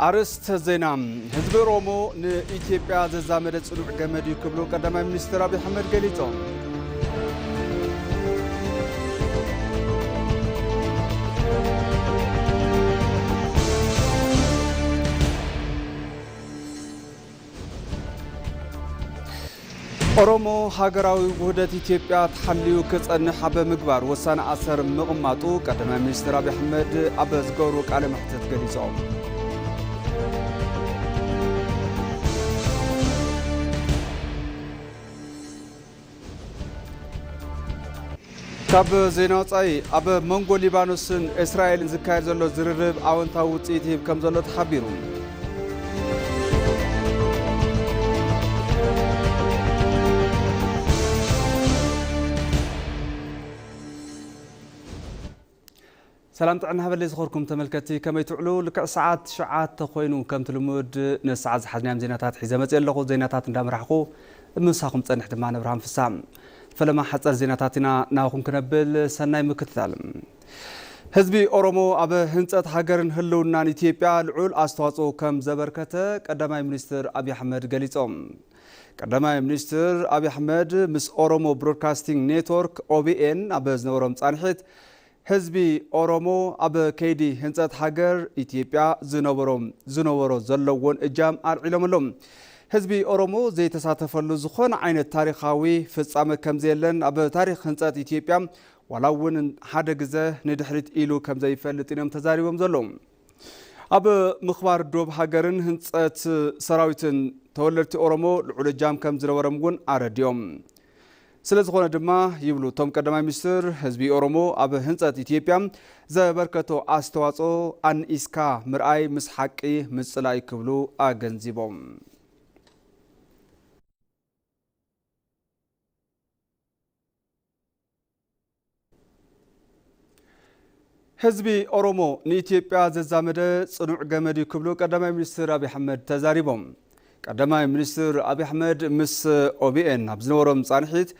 አርስተ ዜና ህዝብ ኦሮሞ ንኢትዮጵያ ዘዛመደ ጽኑዕ ገመድ ይክብሉ ቀዳማይ ሚኒስትር አብይ አህመድ ገሊጾም ኦሮሞ ሀገራዊ ውህደት ኢትዮጵያ ተሐልዩ ክጸንሕ በምግባር ወሳነ አሰር ምቕማጡ ቀዳማይ ሚኒስትር አብይ አህመድ አብ ዝገበሩ ቃለ መሕተት ገሊጾም ካብ ዜና ወፃኢ ኣብ መንጎ ሊባኖስን እስራኤልን ዝካየድ ዘሎ ዝርርብ ኣወንታዊ ውፅኢት ይህብ ከም ዘሎ ተሓቢሩ ሰላም ጥዕና ሃበለይ ዝኸርኩም ተመልከቲ ከመይ ትዕሉ ልክዕ ሰዓት 9 ኮይኑ ከምቲ ልሙድ ንሰዓት ዝሓዝናዮም ዜናታት ሒዘ መፅእ ኣለኹ ዜናታት እንዳምራሕኹ ምሳኹም ፀንሕ ድማ ነብርሃን ፍሳም فلما حصل زيناتاتنا ناخون كنبل سناي مكتتال حزبي اورومو اب هنصت هاجرن هلونا ኢትዮጵያ ልዑል አስተዋጽኦ ከም ዘበርከተ ቀዳማይ ሚኒስትር አብይ አህመድ ገሊጾም ቀዳማይ ሚኒስትር አብይ አህመድ ምስ ኦሮሞ ብሮድካስቲንግ ኔትወርክ ኦቢኤን አብ ዝነበሮም ጻንሒት ህዝቢ ኦሮሞ አብ ከይዲ ህንጸት ሃገር ኢትዮጵያ ዝነበሮ ዘለዎን እጃም አልዒሎምሎም ህዝቢ ኦሮሞ ዘይተሳተፈሉ ዝኾነ ዓይነት ታሪኻዊ ፍጻመ ከም ዘየለን ኣብ ታሪኽ ህንጸት ኢትዮጵያ ዋላውን ሓደ ግዜ ንድሕሪት ኢሉ ከም ዘይፈልጥ እዮም ተዛሪቦም ዘለዉ ኣብ ምኽባር ዶብ ሃገርን ህንጸት ሰራዊትን ተወለድቲ ኦሮሞ ልዑል እጃም ከም ዝነበሮም እውን ኣረድዮም ስለ ዝኾነ ድማ ይብሉ እቶም ቀዳማይ ሚኒስትር ህዝቢ ኦሮሞ ኣብ ህንጸት ኢትዮጵያ ዘበርከቶ ኣስተዋጽኦ ኣንኢስካ ምርኣይ ምስ ሓቂ ምጽላይ ክብሉ ኣገንዚቦም ህዝቢ ኦሮሞ ንኢትዮጵያ ዘዛመደ ጽኑዕ ገመድ ይክብሉ ቀዳማይ ሚኒስትር አብይ አህመድ ተዛሪቦም ቀዳማይ ሚኒስትር አብይ አህመድ ምስ ኦቢኤን ኣብ ዝነበሮም ጻንሒት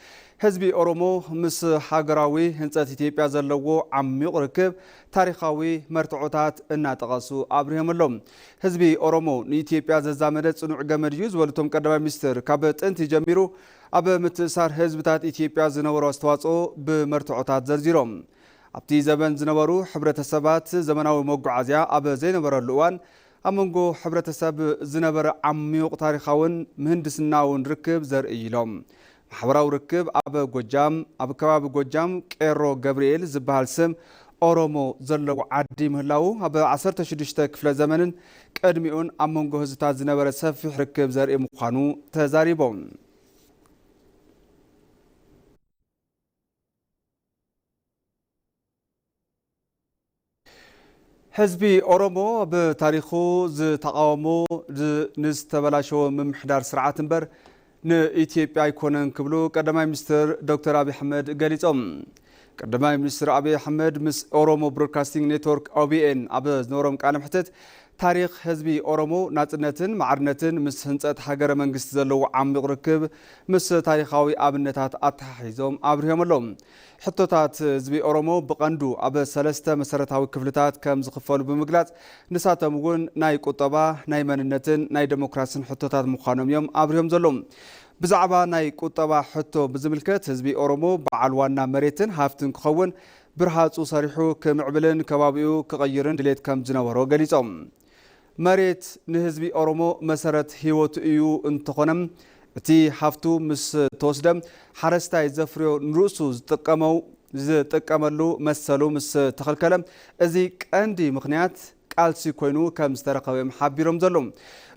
ህዝቢ ኦሮሞ ምስ ሃገራዊ ህንጸት ኢትዮጵያ ዘለዎ ዓሚቕ ርክብ ታሪኻዊ መርትዖታት እናጠቐሱ ኣብርሂሞሎም ህዝቢ ኦሮሞ ንኢትዮጵያ ዘዛመደ ጽኑዕ ገመድ እዩ ዝበሉቶም ቀዳማይ ሚኒስትር ካብ ጥንቲ ጀሚሩ ኣብ ምትእሳር ህዝብታት ኢትዮጵያ ዝነበሮ ኣስተዋጽኦ ብመርትዖታት ዘርዚሮም ኣብቲ ዘመን ዝነበሩ ሕብረተሰባት ዘመናዊ መጓዓዝያ ኣብ ዘይነበረሉ እዋን ኣብ መንጎ ሕብረተሰብ ዝነበረ ዓሚቕ ታሪኻውን ምህንድስናውን ርክብ ዘርኢ ኢሎም ማሕበራዊ ርክብ ኣብ ከባቢ ጎጃም ቄሮ ገብርኤል ዝበሃል ስም ኦሮሞ ዘለዎ ዓዲ ምህላው ኣብ 16 ክፍለ ዘመንን ቀድሚኡን ኣብ መንጎ ህዝብታት ዝነበረ ሰፊሕ ርክብ ዘርኢ ምዃኑ ተዛሪቦም ህዝቢ ኦሮሞ በታሪኹ ዝተቃወሞ ንዝተበላሸወ ምምሕዳር ስርዓት እምበር ንኢትዮጵያ ኣይኮነን ክብሉ ቀዳማይ ሚኒስትር ዶክተር አብይ አህመድ ገሊጾም ቀዳማይ ሚኒስትር አብይ አህመድ ምስ ኦሮሞ ብሮድካስቲንግ ኔትወርክ ኦቢኤን ኣብ ዝነበሮም ቃለ መሕተት ታሪኽ ህዝቢ ኦሮሞ ናጽነትን ማዕርነትን ምስ ህንጸት ሃገረ መንግስቲ ዘለዎ ዓሚቕ ርክብ ምስ ታሪኻዊ ኣብነታት ኣተሓሒዞም ኣብርሂሞሎም ሕቶታት ህዝቢ ኦሮሞ ብቐንዱ ኣብ 3 መሰረታዊ ክፍልታት ከም ዝኽፈሉ ብምግላጽ ንሳቶም እውን ናይ ቁጠባ ናይ መንነትን ናይ ዴሞክራሲን ሕቶታት ምዃኖም እዮም ኣብርሂም ዘሎም ብዛዕባ ናይ ቁጠባ ሕቶ ብዝምልከት ህዝቢ ኦሮሞ በዓል ዋና መሬትን ሃፍትን ክኸውን ብርሃፁ ሰሪሑ ከምዕብልን ከባቢኡ ክቐይርን ድሌት ከም ዝነበሮ ገሊጾም መሬት ንህዝቢ ኦሮሞ መሰረት ህይወቱ እዩ እንተኾነም እቲ ሃፍቱ ምስ ተወስደም ሓረስታይ ዘፍርዮ ንርእሱ ዝጥቀመሉ መሰሉ ምስ ተኸልከለ እዚ ቀንዲ ምኽንያት ቃልሲ ኮይኑ ከም ዝተረኸበ ሓቢሮም ዘሎም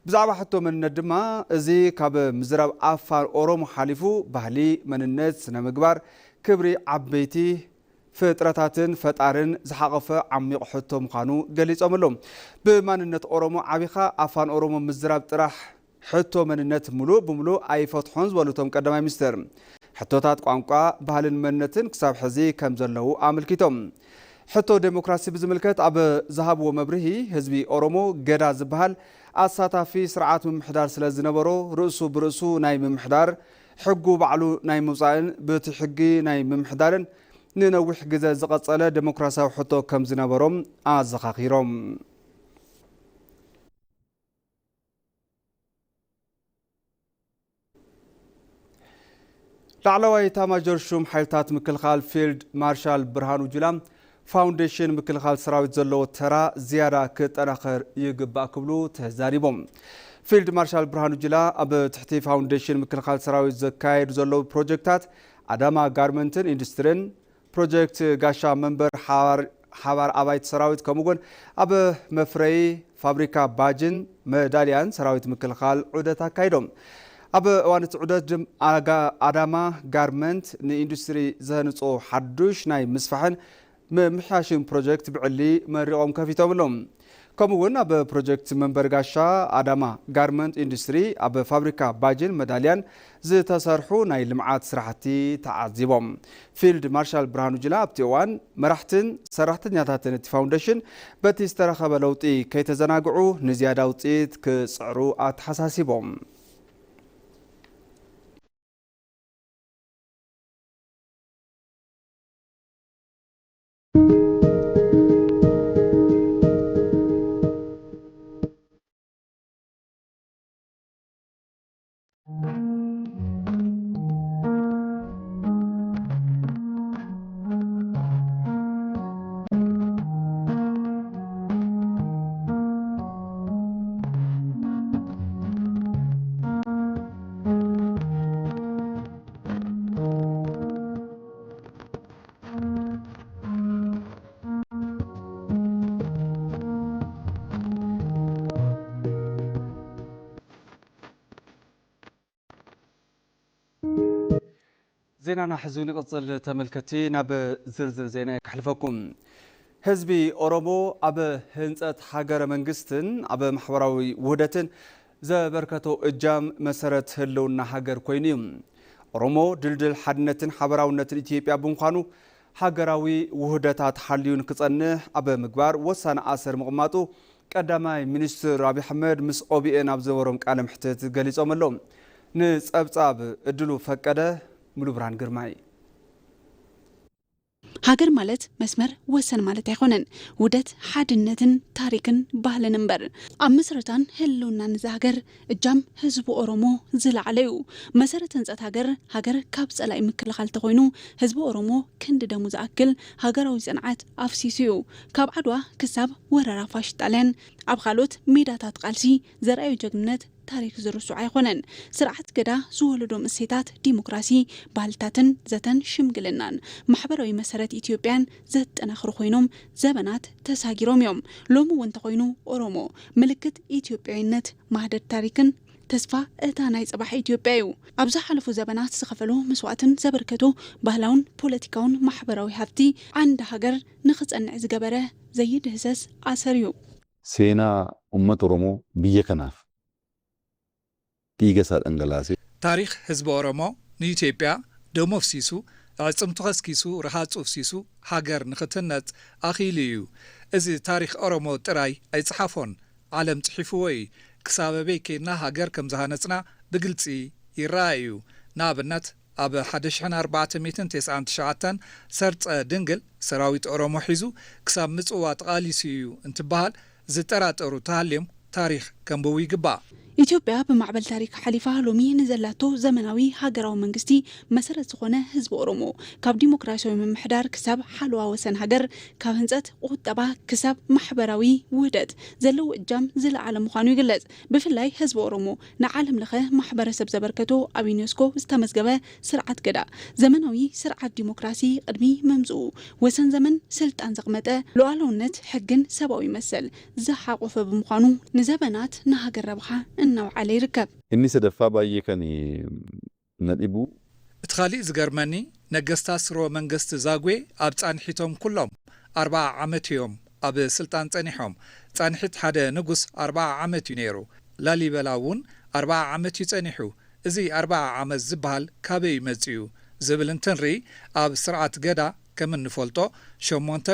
ብዛዕባ ሕቶ መንነት ድማ እዚ ካብ ምዝራብ ኣፋር ኦሮሞ ሓሊፉ ባህሊ መንነት ስነ ምግባር ክብሪ ዓበይቲ ፍጥረታትን ፈጣርን ዝሓቐፈ ዓሚቕ ሕቶ ምዃኑ ገሊጾምሎም ብማንነት ኦሮሞ ዓቢኻ ኣፋን ኦሮሞ ምዝራብ ጥራሕ ሕቶ መንነት ሙሉእ ብምሉእ ኣይፈትሖን ዝበሉቶም ቀዳማይ ሚኒስትር ሕቶታት ቋንቋ ባህልን መንነትን ክሳብ ሕዚ ከም ዘለዉ ኣመልኪቶም ሕቶ ዴሞክራሲ ብዝምልከት ኣብ ዝሃብዎ መብርሂ ህዝቢ ኦሮሞ ገዳ ዝበሃል ኣሳታፊ ስርዓት ምምሕዳር ስለ ዝነበሮ ርእሱ ብርእሱ ናይ ምምሕዳር ሕጉ ባዕሉ ናይ ምውፃእን በቲ ሕጊ ናይ ምምሕዳርን ንነዊሕ ግዜ ዝቐጸለ ዴሞክራሲያዊ ሕቶ ከም ዝነበሮም ኣዘኻኺሮም ላዕለዋይ ኤታማዦር ሹም ሓይልታት ምክልኻል ፊልድ ማርሻል ብርሃኑ ጁላ ፋውንዴሽን ምክልኻል ሰራዊት ዘለዎ ተራ ዝያዳ ክጠናኸር ይግባእ ክብሉ ተዛሪቦም። ፊልድ ማርሻል ብርሃኑ ጁላ ኣብ ትሕቲ ፋውንዴሽን ምክልኻል ሰራዊት ዘካየዱ ዘለዉ ፕሮጀክታት ኣዳማ ጋርመንትን ኢንዱስትሪን ፕሮጀክት ጋሻ መንበር ሓባር ኣባይት ሰራዊት ከምኡውን ኣብ መፍረይ ፋብሪካ ባጅን መዳልያን ሰራዊት ምክልኻል ዑደት ኣካይዶም። ኣብ እዋን እቲ ዑደት ኣዳማ ጋርመንት ንኢንዱስትሪ ዘህንጾ ሓዱሽ ናይ ምስፋሕን ምምሕያሽን ፕሮጀክት ብዕሊ መሪቖም ከፊቶምሎም። ከምኡውን ኣብ ፕሮጀክት መንበር ጋሻ ኣዳማ ጋርመንት ኢንዱስትሪ ኣብ ፋብሪካ ባጅን መዳልያን ዝተሰርሑ ናይ ልምዓት ስራሕቲ ተዓዚቦም። ፊልድ ማርሻል ብርሃኑ ጁላ ኣብቲ እዋን መራሕትን ሰራሕተኛታትን እቲ ፋውንዴሽን በቲ ዝተረኸበ ለውጢ ከይተዘናግዑ ንዝያዳ ውፅኢት ክፅዕሩ ኣተሓሳሲቦም። ዜናና ሕዝቢ ንቅፅል ተመልከቲ ናብ ዝርዝር ዜና ከሕልፈኩም። ህዝቢ ኦሮሞ ኣብ ህንፀት ሃገረ መንግስትን ኣብ ማሕበራዊ ውህደትን ዘበርከቶ እጃም መሰረት ህልውና ሃገር ኮይኑ እዩ። ኦሮሞ ድልድል ሓድነትን ሓበራውነትን ኢትዮጵያ ብምዃኑ ሃገራዊ ውህደታት ሓልዩን ክጸንሕ ኣብ ምግባር ወሳነ ኣሰር ምቕማጡ ቀዳማይ ሚኒስትር አብይ አሕመድ ምስ ኦቢኤን ኣብ ዘወሮም ቃለ ምሕተት ገሊጾም ኣሎም። ንጸብጻብ እድሉ ፈቀደ ሙሉ ብርሃን ግርማይ ሃገር ማለት መስመር ወሰን ማለት አይኮነን ውደት ሓድነትን ታሪክን ባህልን እምበር ኣብ መስረታን ህልውናን ዝሃገር እጃም ህዝቡ ኦሮሞ ዝለዓለዩ መሰረት ህንፀት ሃገር ካብ ጸላኢ ምክልኻል ተኮይኑ ህዝቡ ኦሮሞ ክንዲ ደሙ ዝኣክል ሃገራዊ ጽንዓት ኣፍሲስዩ ካብ ዓድዋ ክሳብ ወረራ ፋሽ ጣልያን ኣብ ካልኦት ሜዳታት ቃልሲ ዘርአዩ ጀግንነት ታሪክ ዝርሱ አይኮነን ስርዓት ገዳ ዝወለዶም እሴታት ዲሞክራሲ ባህልታትን ዘተን ሽምግልናን ማሕበራዊ መሰረት ኢትዮጵያን ዘጠናኽሩ ኮይኖም ዘበናት ተሳጊሮም እዮም ሎሙ ወንተ ኮይኑ ኦሮሞ ምልክት ኢትዮጵያዊነት ማህደር ታሪክን ተስፋ እታ ናይ ጽባሕ ኢትዮጵያ እዩ ኣብ ዝሓለፉ ዘበናት ዝኸፈሉ መስዋዕትን ዘበርከቱ ባህላውን ፖለቲካውን ማሕበራዊ ሃብቲ አንድ ሃገር ንኽጸንዕ ዝገበረ ዘይድህሰስ ኣሰር እዩ ሴና ኡመት ኦሮሞ ብየ ከናፍ ዲገሳል እንገላሲ ታሪክ ህዝብ ኦሮሞ ንኢትዮጵያ ደሞ ፍሲሱ ዕጽምቱ ኸስኪሱ ረሃጹ ፍሲሱ ሃገር ንኽትነጽ ኣኺሉ እዩ እዚ ታሪክ ኦሮሞ ጥራይ ኣይጽሓፎን ዓለም ጽሒፍዎ እዩ ክሳበበይ ከይድና ሃገር ከም ዝሃነጽና ብግልጺ ይረአዩ ንኣብነት ኣብ 1499 ሰርጸ ድንግል ሰራዊት ኦሮሞ ሒዙ ክሳብ ምጽዋ ተቓሊሱ እዩ እንትበሃል ዝጠራጠሩ ተሃልዮም ታሪክ ከንብቡ ይግባእ ኢትዮጵያ በማዕበል ታሪክ ሓሊፋ ሎሚ ንዘላቶ ዘመናዊ ሃገራዊ መንግስቲ መሰረት ዝኾነ ህዝብ ኦሮሞ ካብ ዲሞክራሲያዊ ምምሕዳር ክሳብ ሓልዋ ወሰን ሃገር ካብ ህንፀት ቁጠባ ክሳብ ማሕበራዊ ውህደት ዘለው እጃም ዝለዓለ ምዃኑ ይግለጽ ብፍላይ ህዝብ ኦሮሞ ንዓለም ለኸ ማሕበረሰብ ዘበርከቶ ኣብ ዩኔስኮ ዝተመዝገበ ስርዓት ገዳ ዘመናዊ ስርዓት ዲሞክራሲ ቅድሚ መምጽኡ ወሰን ዘመን ስልጣን ዘቕመጠ ሉዓላውነት ሕግን ሰብኣዊ መሰል ዝሓቆፈ ብምዃኑ ንዘበናት ንሃገር ረብሓ እናው علي ركب إني سدفا بايكني ندبو اتخالي زغرمني نغستا سرو منغست زاغوي اب صانحيتهم كلهم 4 عامت يوم اب سلطان صنيحهم صانحيت حدا نغس 4 عامت ينيرو لاሊበላውን 4 عامت يصنيحو ازي 4 عامت زبال كابي يمصيو زبلنتنري اب سرعت غدا كمن نفولتو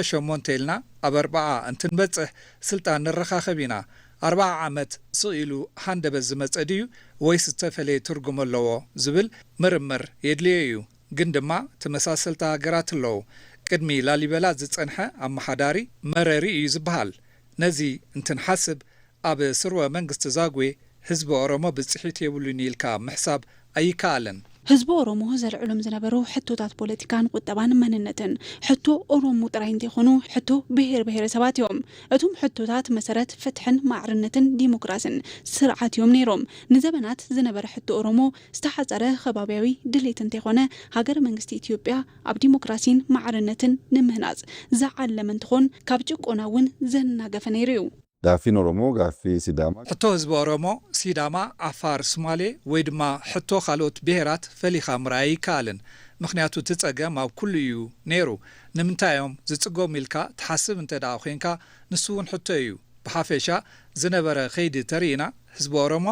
شمونتيلنا اب 4 انتنبصح سلطان نرخاخبينا 4 ዓመት ስኢሉ ሃንደበዝ መጸድዩ ወይስ ተፈለየ ትርጉም ኣለዎ ዝብል ምርምር የድልዮ እዩ ግን ድማ ተመሳሰልታ ሃገራት ኣለዎ ቅድሚ ላሊበላ ዝጸንሐ ኣመሓዳሪ መረሪ እዩ ዝበሃል ነዚ እንትንሓስብ ኣብ ስርወ መንግስቲ ዛጉዌ ህዝቢ ኦሮሞ ብጽሒት የብሉን ኢልካ ምሕሳብ ኣይከኣለን ህዝቡ ኦሮሞ ዘልዕሎም ዝነበሩ ሕቶታት ፖለቲካን ቁጠባን መንነትን ሕቶ ኦሮሞ ጥራይ እንተይኮኑ ሕቶ ብሄረሰባት እዮም እቱም ሕቶታት መሰረት ፍትሕን ማዕርነትን ዲሞክራሲን ስርዓት እዮም ነይሮም ንዘበናት ዝነበረ ሕቶ ኦሮሞ ዝተሓፀረ ከባቢያዊ ድሌት እንተይኮነ ሃገር መንግስቲ ኢትዮጵያ ኣብ ዲሞክራሲን ማዕርነትን ንምህናጽ ዝዓለመ እንትኾን ካብ ጭቆና እውን ዘናገፈ ነይሩ እዩ ጋፊን ኦሮሞ ጋፊ ሲዳማ ሕቶ ህዝቢ ኦሮሞ ሲዳማ ዓፋር ሶማሌ ወይ ድማ ሕቶ ካልኦት ብሄራት ፈሊኻ ምርኣይ ይከኣልን ምክንያቱ ትጸገም ኣብ ኩሉ እዩ ነይሩ ንምንታዮም ዝጽጎም ኢልካ ትሓስብ እንተዳ ኮንካ ንሱ እውን ሕቶ እዩ ብሓፈሻ ዝነበረ ኸይዲ ተሪእና ህዝቢ ኦሮሞ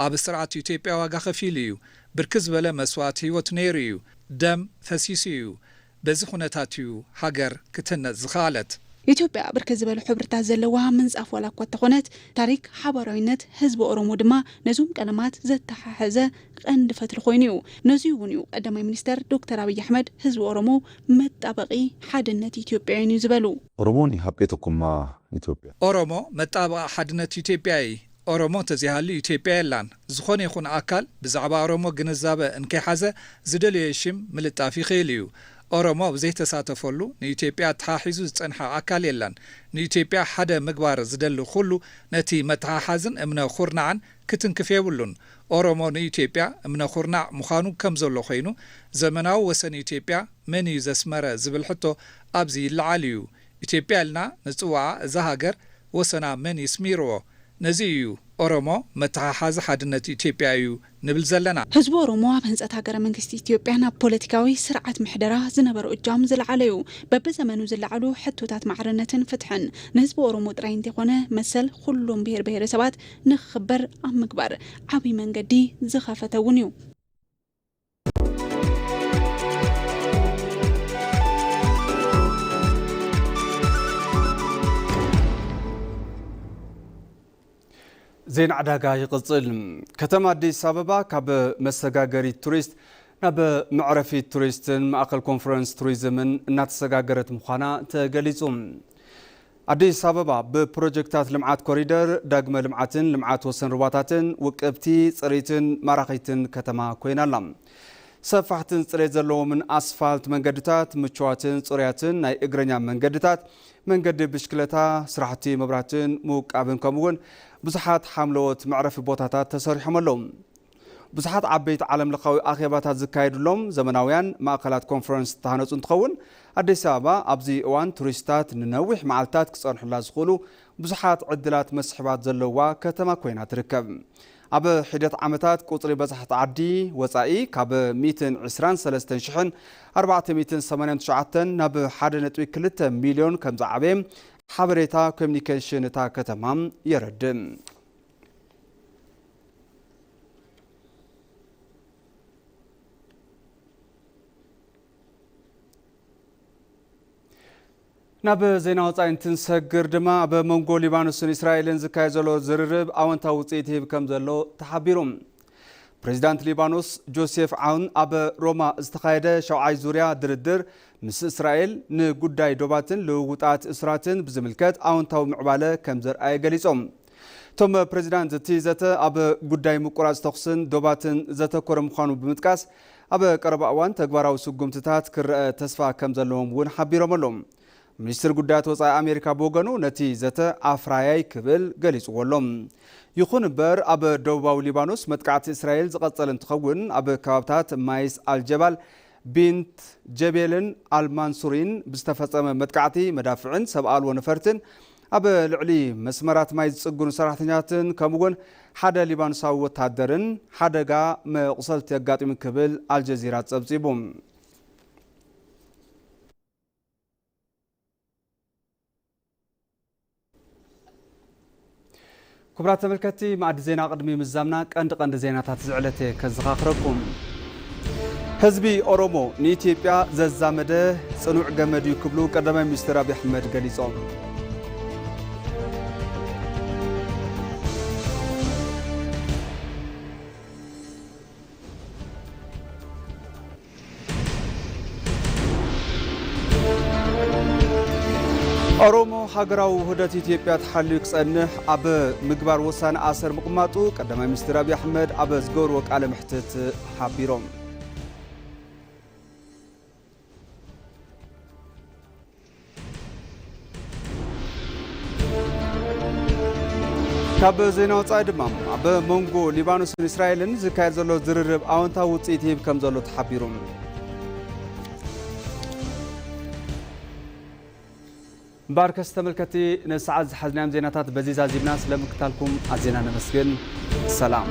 ኣብ ስርዓት ኢትዮጵያ ዋጋ ከፊሉ እዩ ብርክ ዝበለ መስዋዕት ህይወት ነይሩ እዩ ደም ፈሲሱ እዩ በዚ ኩነታት እዩ ሃገር ክትህነጽ ዝኸኣለት ኢትዮጵያ ብርክት ዝበሉ ሕብርታት ዘለዋ ምንጻፍ ዋላ እኳ ተኾነት ታሪክ ሓባራዊነት ህዝቢ ኦሮሞ ድማ ነዞም ቀለማት ዘተሓሓዘ ቀንዲ ፈትሊ ኮይኑ እዩ ነዚ እውን እዩ ቀዳማይ ሚኒስተር ዶክተር አብይ አሕመድ ህዝቢ ኦሮሞ መጣበቂ ሓድነት ኢትዮጵያ እዩ ዝበሉ ኦሮሞኒ ሃጴተኩማ ኢትዮጵያ ኦሮሞ መጣበቂ ሓድነት ኢትዮጵያ እዩ ኦሮሞ ተዚሃሉ ኢትዮጵያ የላን ዝኾነ ይኹን አካል ብዛዕባ ኦሮሞ ግንዛበ እንከይሓዘ ዝደልዮ ሽም ምልጣፍ ይኽእል እዩ ኦሮሞ ብዘይተሳተፈሉ ንኢትዮጵያ ተሓሒዙ ዝጸንሐ አካል የላን ንኢትዮጵያ ሓደ ምግባር ዝደሊ ኩሉ ነቲ መተሓሓዝን እምነ ኩርናዕን ክትንክፍ የብሉን ኦሮሞ ንኢትዮጵያ እምነ ኩርናዕ ምዃኑ ከም ዘሎ ኮይኑ ዘመናዊ ወሰን ኢትዮጵያ መን እዩ ዘስመረ ዝብል ሕቶ ኣብዚ ይለዓል እዩ ኢትዮጵያ ኢልና ንጽዋዓ እዛ ሃገር ወሰና መን ይስሚርዎ ነዚ እዩ ኦሮሞ መተሓሓዝ ሓድነት ኢትዮጵያ እዩ ንብል ዘለና ህዝቢ ኦሮሞ ኣብ ህንጸት ሃገረ መንግስቲ ኢትዮጵያ ናብ ፖለቲካዊ ስርዓት ምሕደራ ዝነበረ እጃም ዝለዓለ እዩ በብዘመኑ ዝለዓሉ ሕቶታት ማዕርነትን ፍትሕን ንህዝቢ ኦሮሞ ጥራይ እንተይኮነ መሰል ኩሎም ብሄረሰባት ንኽኽበር ኣብ ምግባር ዓብይ መንገዲ ዝኸፈተ እውን እዩ زين عداقا يقصل كتم أديس أبابا كاب مسجاجري توريست ناب معرفي توريستن مأكل كونفرنس توريزمن ناتسجاجرت مخانا تجلسهم أديس أبابا ببروجكتات لمعات كوريدر داغم لمعاتن لمعات وسن رباطاتن وكبتي صريتن مراقيتن كتما كوينا لام سفحتن صريت زلو من أسفلت منجدتات مشواتن صرياتن ناي إجرنيا منجدتات منجد بشكلتا سرحتي مبراتن موك أبن كمون بزحات حملوت معرفي بوتاتات تسريحهم اللوم بزحات عبيت عالم لقوي أخيباتات زكايد اللوم زمناويان مأكلات كونفرنس تهانوت انتخون أديس أبابا أبزي اوان توريستات ننوح معالتات كسان حلاز خولو بزحات عدلات مسحبات زلوا كتما كوينات ركب أب حدث عمتات قطري بزحت عدي وصائي كاب 223 شحن 489 ناب حادنتوي 3 مليون كم زعبيم حبريتا كوميونيكيشن تا كتمام يردم ناب زينا وصاين تنسجر دما بمونغو ليبانوس إسرائيل زكاي زلو زررب أونتا وصيته بكم زلو تحبيرهم بريزيدانت ليبانوس جوزيف عون أب روما استقايدة شوعي زوريا دردر مس إسرائيل نقوداي دوباتن لوغوطات إسراتن بزملكات أونتاو معبالة كمزر آي قليسهم توم بريزيدانت تيزة أب قوداي مقراز تقسن دوباتن زتا كورم خانو بمتكاس أب قرب أوان تقباراو سقومتتات كر تسفا كمزلهم ون حبيرهم اللهم ሚኒስትር ጉዳያት ወፃኢ አሜሪካ ቦገኑ ነቲ ዘተ አፍራያይ ክብል ገሊጽዎሎም ይኹን በር ኣብ ደቡባዊ ሊባኖስ መጥቃዕቲ እስራኤል ዝቐጸለ እንትኸውን ኣብ ከባብታት ማይስ አልጀባል ቢንት ጀቤልን አልማንሱሪን ብዝተፈጸመ መጥቃዕቲ መዳፍዕን ሰብኣልዎ ነፈርትን ኣብ ልዕሊ መስመራት ማይ ዝጽጉኑ ሰራሕተኛትን ከምኡውን ሓደ ሊባኖሳዊ ወታደርን ሓደጋ መቁሰልቲ የጋጢሙ ክብል አልጀዚራ ጸብጺቡ كبرات تملكتي مع زينا قدمي مزامنا قند زيناتات زعلته كزخاخركم حزبي اورومو نيتيبيا ززامده صنوع جمدي كبلو قدماي مستر ابي احمد غليصوم أورومو حجراو هدات إثيوبيا تحلق صنح أب مقبار وسان آسر مقماتو قدما مستر أبي أحمد أب زغور وقال محتت حبيروم ካብ ዜና ወጻኢ ድማ ኣብ መንጎ ሊባኖስን እስራኤልን ዝካየድ ዘሎ ዝርርብ ኣወንታዊ ውጽኢት ይህብ ከም ዘሎ ተሓቢሩ ባርከስ ተመልከቲ ነሰዓት ዝሓዝናዮም ዜናታት በዚ ዛዚብና ስለምክታልኩም ኣዜና ነመስግን ሰላም